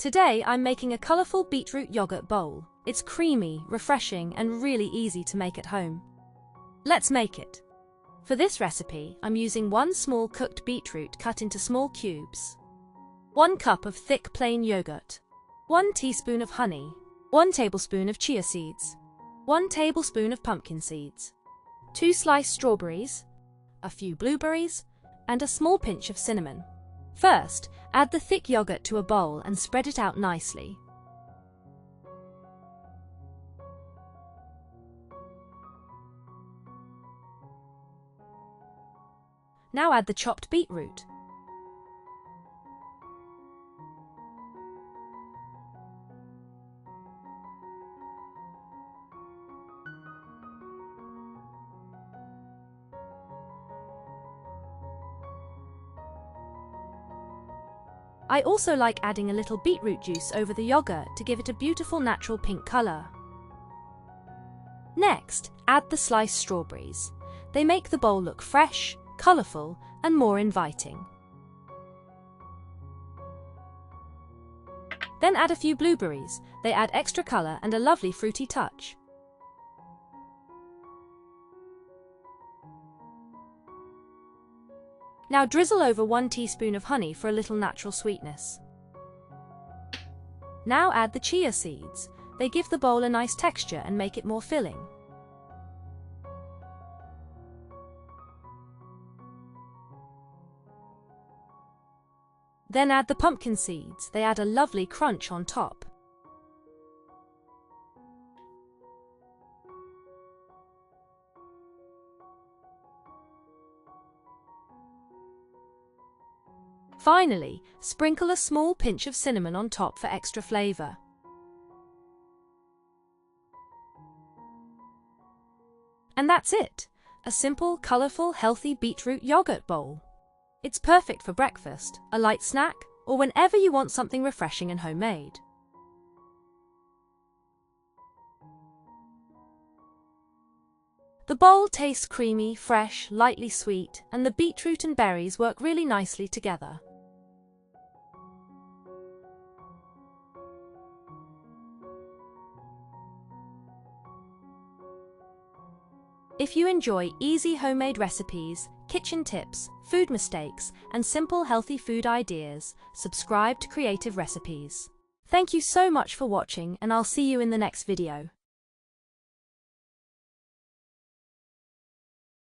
Today I'm making a colourful beetroot yogurt bowl. It's creamy, refreshing, and really easy to make at home. Let's make it. For this recipe, I'm using 1 small cooked beetroot cut into small cubes, 1 cup of thick plain yogurt, 1 teaspoon of honey, 1 tablespoon of chia seeds, 1 tablespoon of pumpkin seeds, 2 sliced strawberries, a few blueberries, and a small pinch of cinnamon. First, add the thick yogurt to a bowl and spread it out nicely. Now add the chopped beetroot. I also like adding a little beetroot juice over the yogurt to give it a beautiful natural pink color. Next, add the sliced strawberries. They make the bowl look fresh, colorful, and more inviting. Then add a few blueberries. They add extra color and a lovely fruity touch. Now drizzle over 1 teaspoon of honey for a little natural sweetness. Now add the chia seeds. They give the bowl a nice texture and make it more filling. Then add the pumpkin seeds. They add a lovely crunch on top. Finally, sprinkle a small pinch of cinnamon on top for extra flavor. And that's it! A simple, colorful, healthy beetroot yogurt bowl. It's perfect for breakfast, a light snack, or whenever you want something refreshing and homemade. The bowl tastes creamy, fresh, lightly sweet, and the beetroot and berries work really nicely together. If you enjoy easy homemade recipes, kitchen tips, food mistakes, and simple healthy food ideas, subscribe to Creative Recipes. Thank you so much for watching, and I'll see you in the next video.